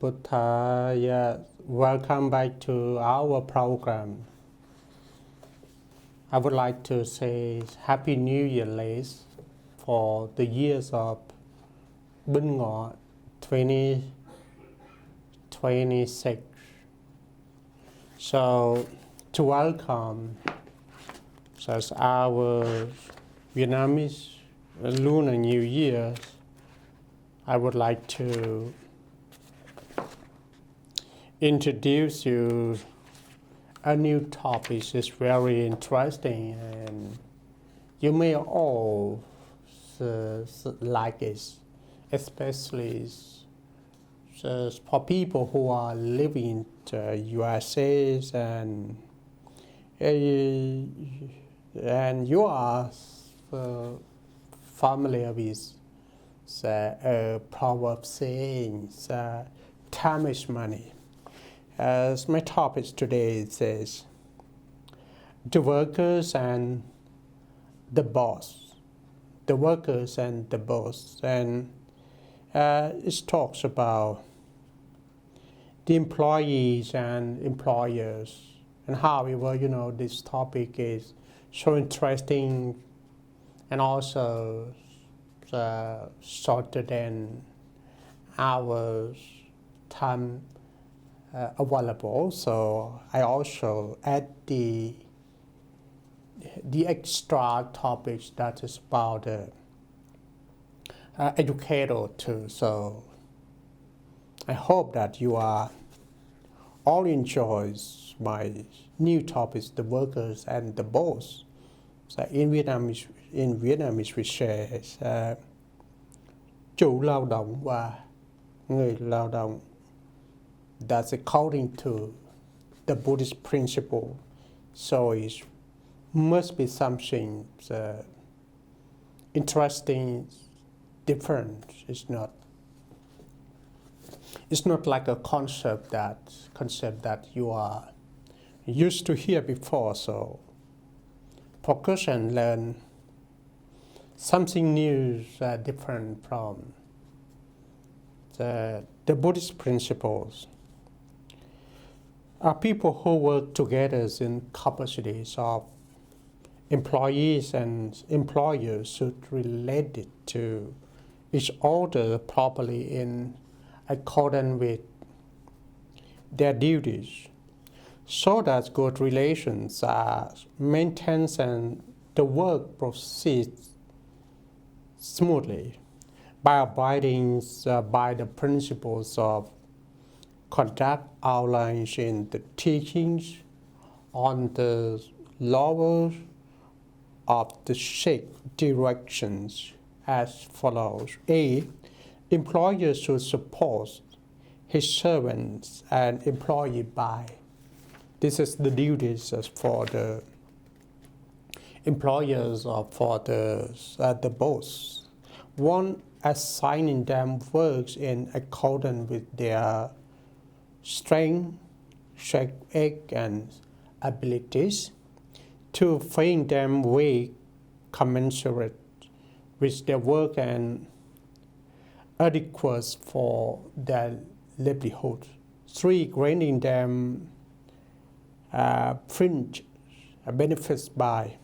Buddhaya. Welcome back to our program. I would like to say Happy New Year late for the years of Bính Ngọ 2026. So to welcome as our Vietnamese Lunar New Year, I would like to introduce you a new topic. It's very interesting and you may all like it, especially for people who are living in the USA and you are familiar with the proverb saying time is money. As my topic today says, the workers and the boss. The workers and the boss. And it talks about the employees and employers. And however, this topic is so interesting and also shorter than our time available, so I also add the extra topics that is about educator too. So I hope that you are all enjoys my new topics, the workers and the boss. So in Vietnamese we say chủ lao động và người lao động. That's according to the Buddhist principle. So it must be something interesting, different. It's not like a concept that you are used to hear before. So focus and learn something new, different from the Buddhist principles. People who work together in capacities of employees and employers should relate it to each other properly in accordance with their duties, so that good relations are maintained and the work proceeds smoothly by abiding by the principles of conduct outlined in the teachings on the laws of the 6 directions as follows. A. Employer should support his servants and employee by. This is the duties for the employers or for the boss. 1. Assigning them works in accordance with their strength, and abilities. 2. Paying them wage commensurate with their work and adequate for their livelihood. 3. Granting them fringe benefits by,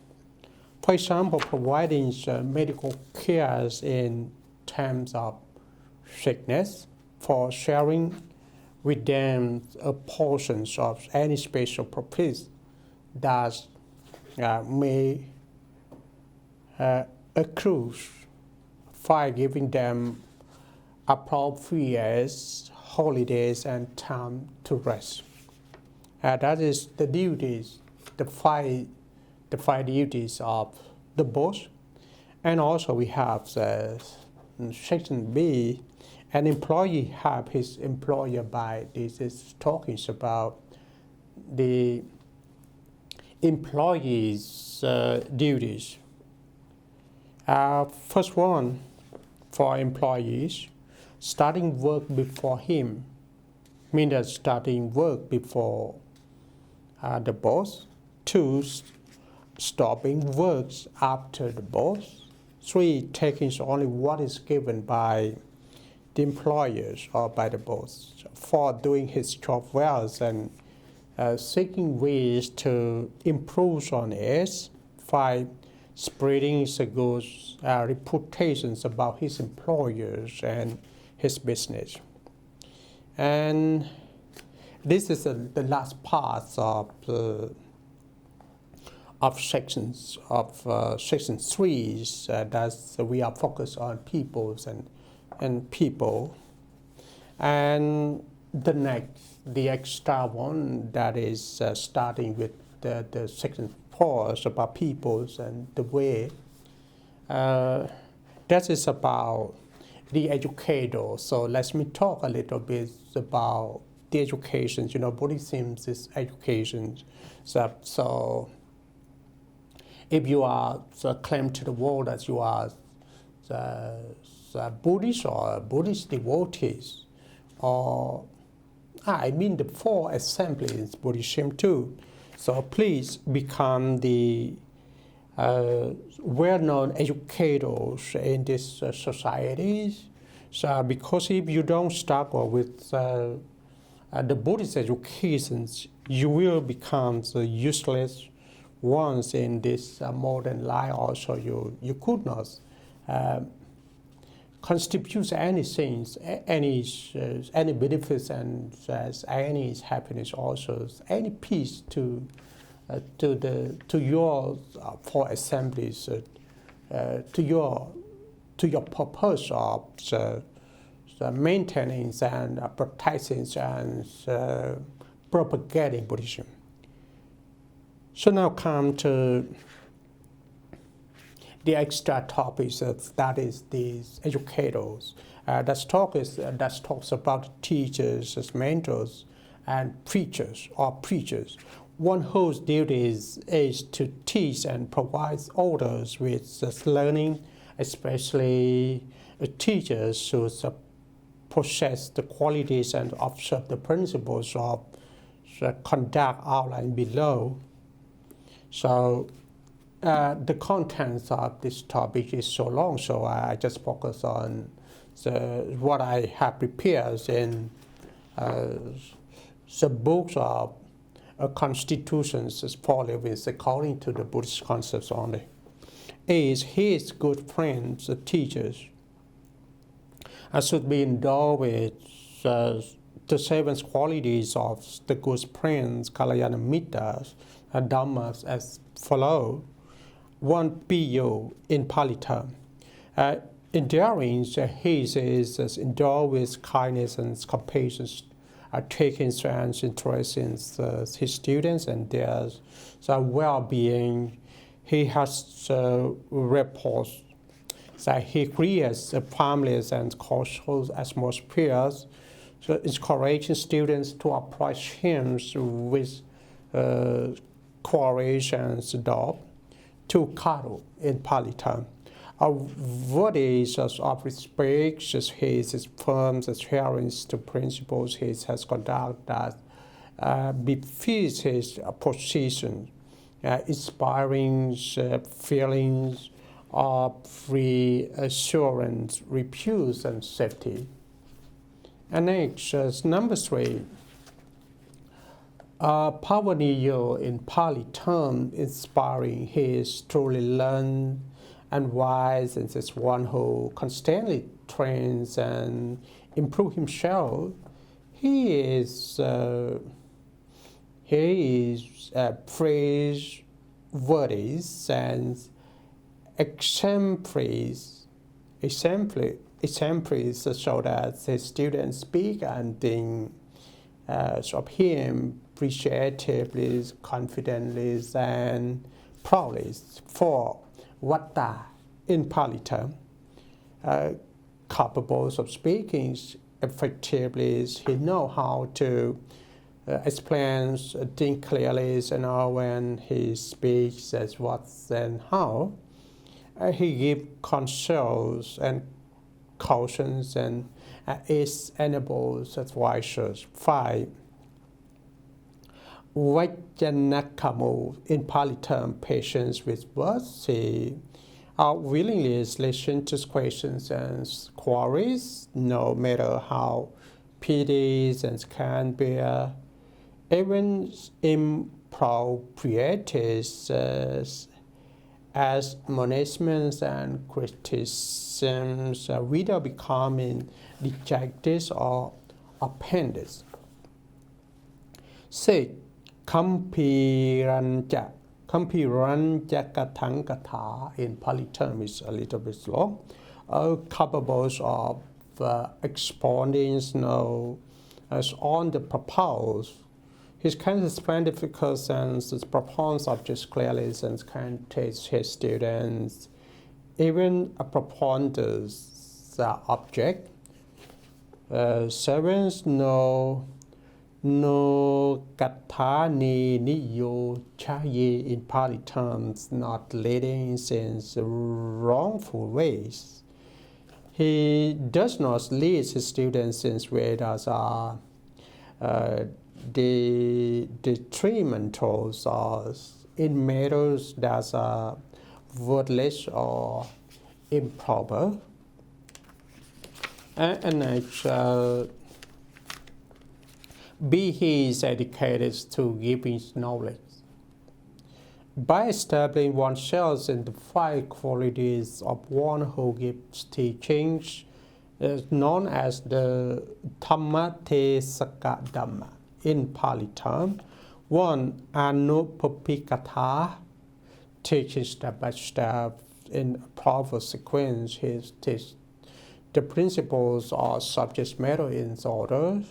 for example, providing medical care in times of sickness, for sharing with them a portion of any special profits that may accrue, by giving them appropriate holidays and time to rest. That is the duties, the five duties of the boss. And also we have section B, an employee have his employer by. This is talking about the employee's duties. First one, for employees, starting work before him, means that starting work before the boss. 2. Stopping works after the boss. 3. Taking only what is given by the employers or by the boss for doing his job well and seeking ways to improve on it by spreading the good reputations about his employers and his business. And this is the last part of section 3 that we are focused on peoples and people. And the extra one that is starting with the section 4 is about peoples and the way. That is about the educator. So let me talk a little bit about the education. Buddhism is education. So if you are claim to the world that you are Buddhist or Buddhist devotees, or the 4 assemblies Buddhism too. So please become the well-known educators in this society. So because if you don't struggle with the Buddhist educations, you will become the useless ones in this modern life. Also, you could not contribute anything, any benefits and any happiness, also any peace to your 4 assemblies, to your purpose of the maintenance and protecting and propagating Buddhism. So now come to the extra topics that is these educators. That talks about teachers as mentors and preachers or preachers. One whose duties is to teach and provide others with learning, especially teachers should possess the qualities and observe the principles of the conduct outlined below. So the contents of this topic is so long, so I just focus on what I have prepared in the books of constitutions as follows according to the Buddhist concepts only. Is his good friends, the teachers, should be endowed with the 7 qualities of the good friends, Kalyana Mittas, and Dharmas as follow. 1 PU in Pali term. Enduring his is endowed with kindness and compassion, taking strange interest in his students and their well-being. He has reports that he creates families and cultural atmospheres, so encouraging students to approach him with courage and love. 2 Karu in Pali term. Worthy of respect, his firm adherence to principles, he has conduct that befits his position, inspiring feelings of reassurance, repose, and safety. And next, number 3. Pavaniyo in Pali term, inspiring, he is truly learned and wise, and is one who constantly trains and improves himself. He is praiseworthy and exemplaries, so that his students speak and think of him appreciatively, confidently, and proudly. 4 Vata in Pali term, capable of speaking effectively. He knows how to explain things clearly and when he speaks as what and how. He gives counsels and cautions and is enables advisors. 5 Vajanakamu in Pali term, patience with words. He Our willingness to listen to questions and queries, no matter how petty and can be, even inappropriate admonishments and criticisms without becoming dejected or offended. 6. Kampiranjaka Katha in Pali term is a little bit long. Capable of expounding as on the proposed. His can explain difficult and propound subjects clearly and can teach his students even a propound the object. 7. No Katani Niyo Chaye in Pali terms, not leading in wrongful ways. He does not lead his students in ways that are detrimental or in matters that are worthless or improper. And B. He is dedicated to giving knowledge. By establishing oneself in the 5 qualities of one who gives teachings, is known as the Dhamma Sakya Dhamma in Pali term. 1. Anupapikatha, teaching step by step in proper sequence. He teaches the principles or subject matter in order,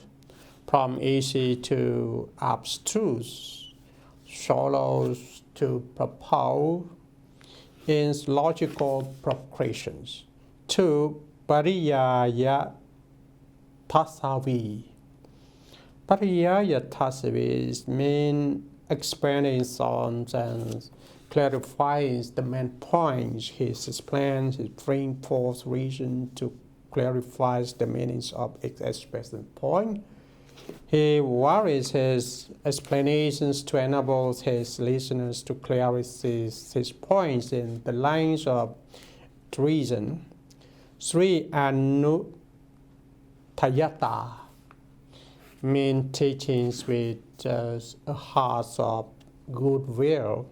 from easy to abstruse, shallows to profound in logical progressions. 2. Pariyaya Tasavi. Pariyaya Tasavi means expanding songs and clarifying the main points. He explains, he brings forth reason to clarify the meanings of its expressed point. He varies his explanations to enable his listeners to clarify his points in the lines of reason. 3. Anutayata means teachings with a heart of goodwill.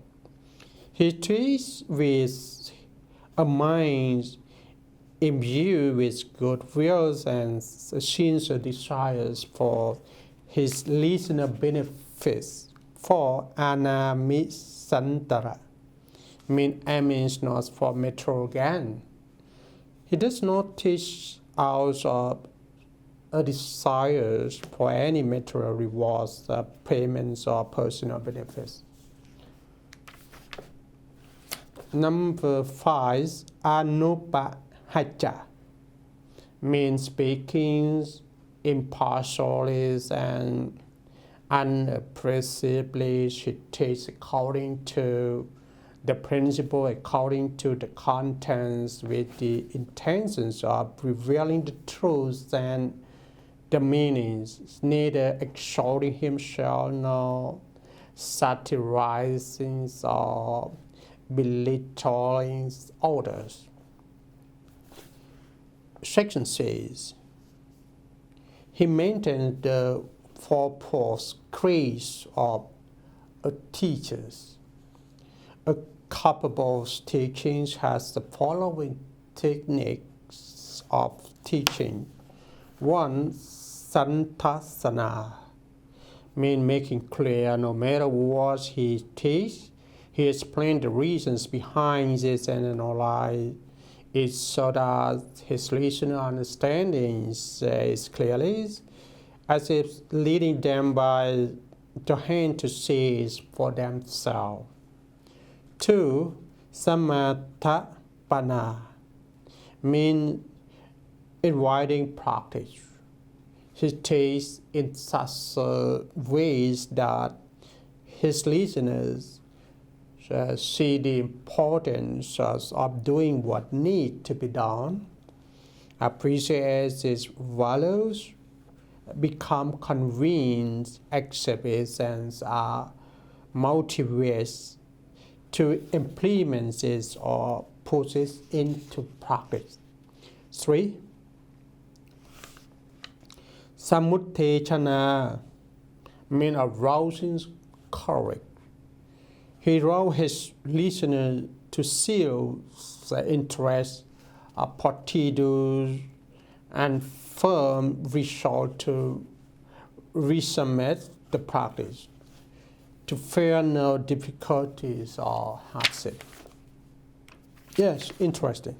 He teaches with a mind imbued with goodwill and sincere desires for his listener benefits. 4. Anamisantara means not for material gain. He does not teach out of a desire for any material rewards, payments, or personal benefits. Number 5. Anupahaja means speaking impartially and unappreciably. She teaches according to the principle, according to the contents, with the intentions of revealing the truth and the meanings, neither exalting himself nor satirizing or belittling others. Section says, he maintains the 4 creeds of a teacher. A capable teaching has the following techniques of teaching. 1. Santasana means making clear no matter what he teaches, he explains the reasons behind it and analyzes it so that his listener understandings is clearly, as if leading them by the hand to see it for themselves. 2. Samatapana means inviting practice. He teaches in such ways that his listeners see the importance of doing what needs to be done, appreciate its values, become convinced, accept it, and are motivated to implement it or put it into practice. 3. Samuttechana means arousing courage. He wrote his listeners to seal the interest of fortitude and firm resolve to resubmit the practice, to fear no difficulties or hardship. Yes, interesting.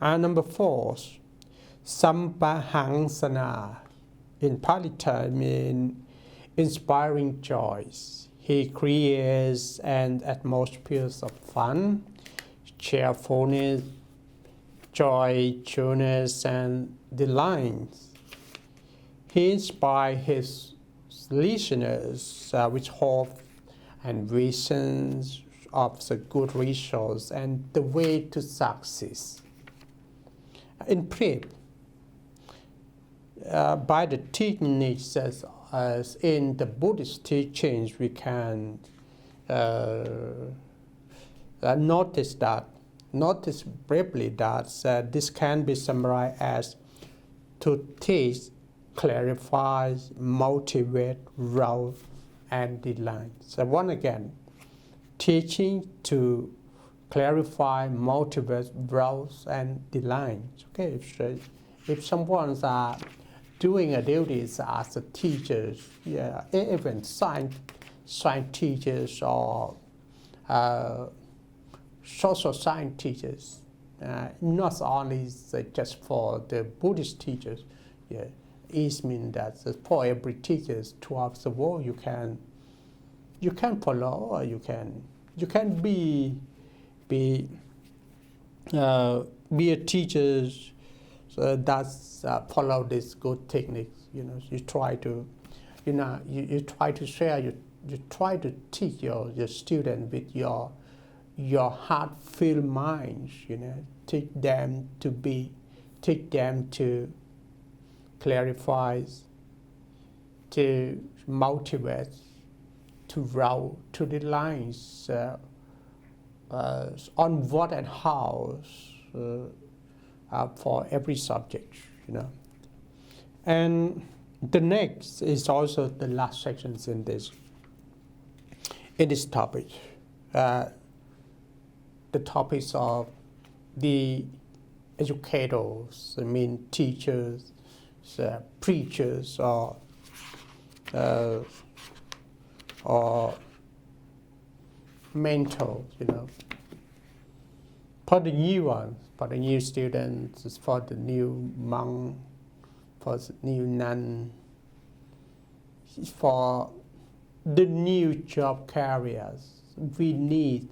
And number 4, Sampahangsana in Pali term means inspiring joys. He creates an atmosphere of fun, cheerfulness, joy, joyness, and delight. He inspires his listeners with hope and visions of the good results and the way to success. In brief, by the techniques as in the Buddhist teachings, we can notice briefly that this can be summarized as to teach, clarify, motivate, rouse, and delight. So once again, teaching to clarify, motivate, rouse, and delight. Okay, if someone's doing a duty as a teacher, even science teachers or social science teachers, not only just for the Buddhist teachers. It means that for every teacher throughout the world, you can follow, or you can be a teacher that follow this good techniques. You try to share, you try to teach your student with your heart-filled minds. Teach them to clarify, to motivate, to route to the lines on what and how for every subject, And the next is also the last sections in this topic. The topics of the educators, teachers, preachers, or mentors, for the new ones, for the new students, for the new monk, for the new nun, for the new job carriers. We need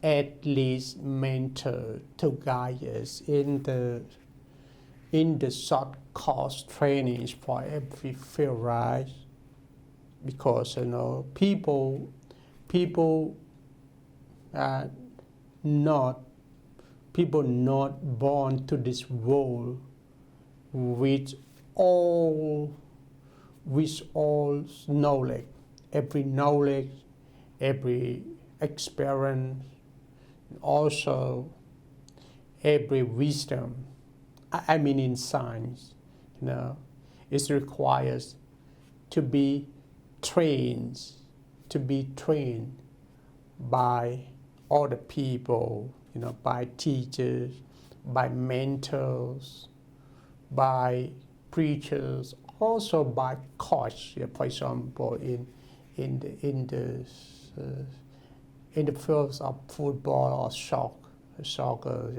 at least mentor to guide us in the short course trainings for every field, right? Because people are not born to this world with all knowledge, every experience, also every wisdom. In science, it requires to be trained by other people, by teachers, by mentors, by preachers, also by coach. For example, in the fields of football or soccer,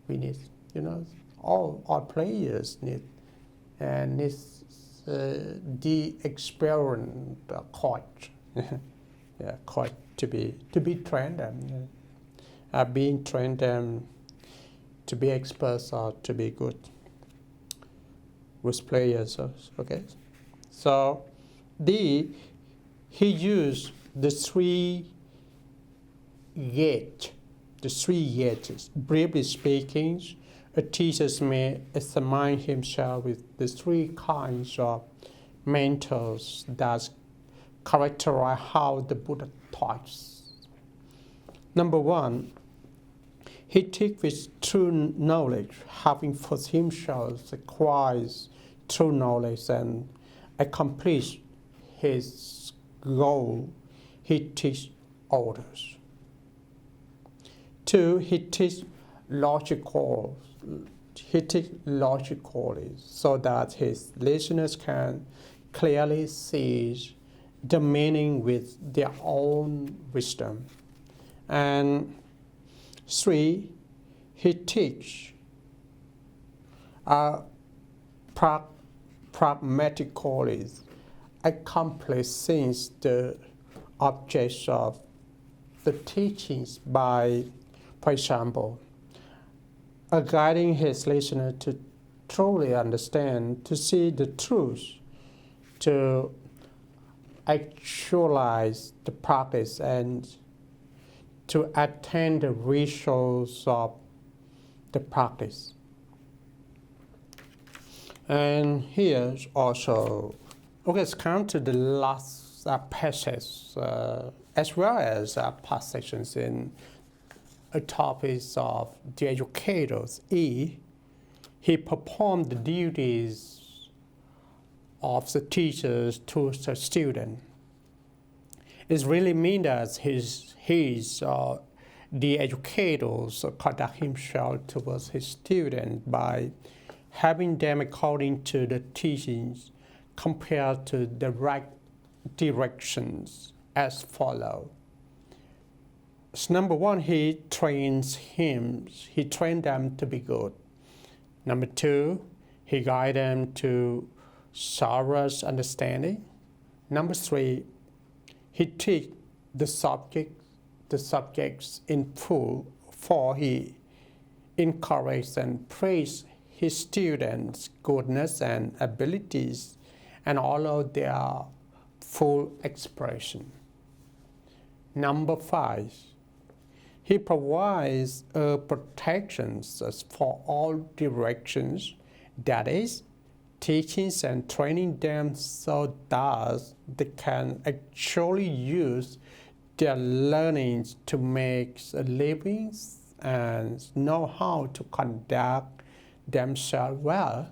we need, all players need the experienced coach, coach to be trained them, being trained them to be experts or to be good with players. Okay, so he used the three yates. Briefly speaking, a teacher may examine himself with the three kinds of mentors that characterize how the Buddha taught. Number 1, He teaches with true knowledge, having for himself acquires true knowledge and accomplish his goal. He teaches others. 2. He teaches logically so that his listeners can clearly see the meaning with their own wisdom. And 3. He teaches pragmatically, accomplishing the objects of the teachings by, for example, guiding his listener to truly understand, to see the truth, to actualize the practice, and to attain the results of the practice. And here also, let's come to the last passage, as well as past sections in topics of the educators. He performed the duties of the teachers to the student. It really means that the educators conduct himself towards his students by having them according to the teachings compared to the right directions as follows. So number 1, he trains them to be good. Number 2, he guides them to thorough understanding. Number 3, he teaches the subjects in full, for he encourages and praises his students' goodness and abilities and allows their full expression. Number 5, he provides protections for all directions, that is, teachings and training them so that they can actually use their learnings to make a living and know how to conduct themselves well,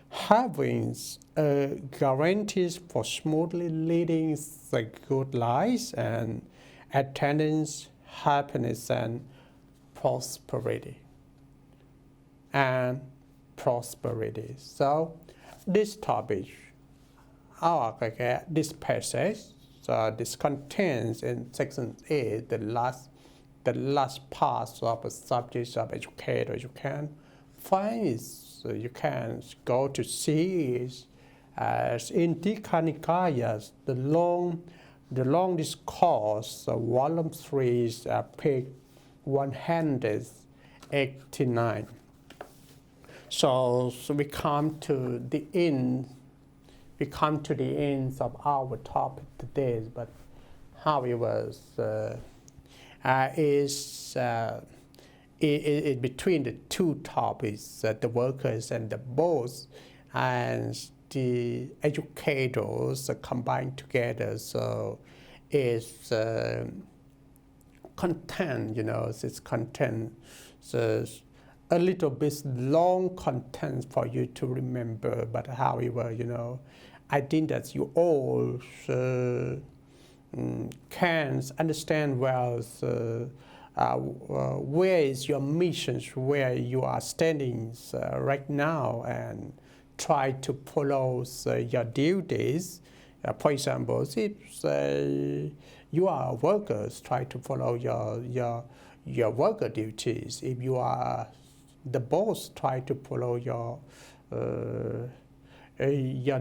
having guarantees for smoothly leading the good lives and attendance, happiness and prosperity. So this topic, this passage, this contains in section 8 the last part of the subject of educator. You can find it, so you can go to see it as in Dikha Nikaya, the long discourse, volume 3, page 189. So we come to the end. We come to the end of our topic today, but however, is between the two topics, the workers and the boss, and the educators combined together. So it's content, it's content. So a little bit long content for you to remember, but however, I think that you all can understand well where is your mission, where you are standing right now, and try to follow your duties. For example, if you are workers, try to follow your worker duties. If you are the boss, try to follow your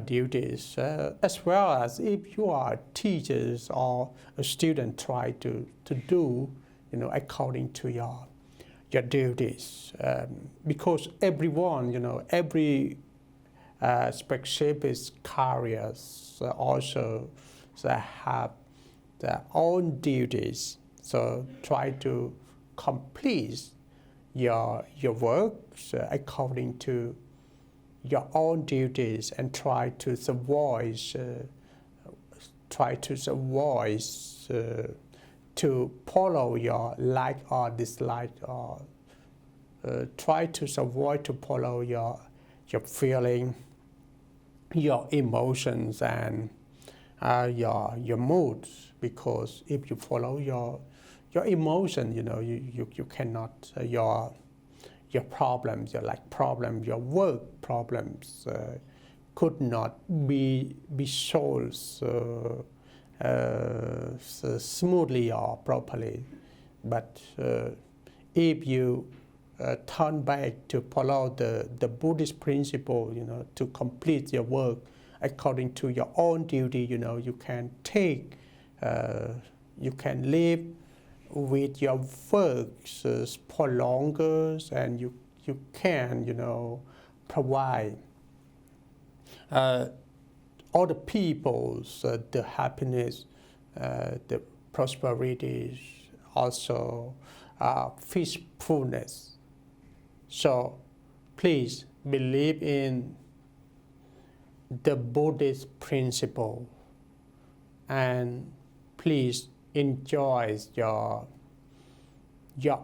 duties, as well as if you are teachers or a student, try to do according to your duties, because everyone, every specific careers also have their own duties. So try to complete your work according to your own duties, and try to avoid to follow your like or dislike or try to avoid to follow your feeling, your emotions, and your moods. Because if you follow your emotion, you cannot your problems, your work problems could not be solved so smoothly or properly. But if you turn back to follow the Buddhist principle, to complete your work according to your own duty, you can you can live with your works for longer, and you can, provide all the people's the happiness, the prosperity, also peacefulness. So please believe in the Buddhist principle, and please enjoy your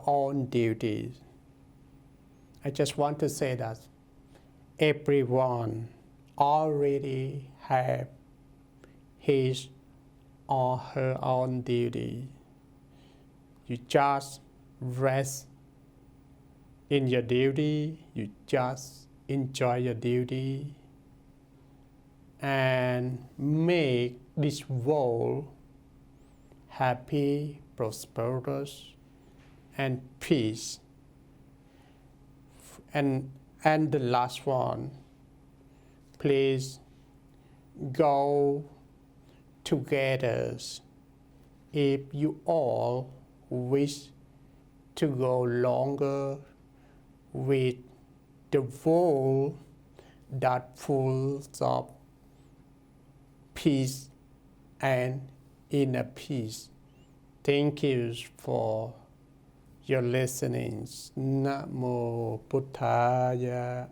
own duties. I just want to say that everyone already have his or her own duty. You just rest in your duty, you just enjoy your duty, and make this world happy, prosperous, and peace. And the last one, please go together if you all wish to go longer with the world that full of peace and inner peace. Thank you for your listening. Namo Buddhaya.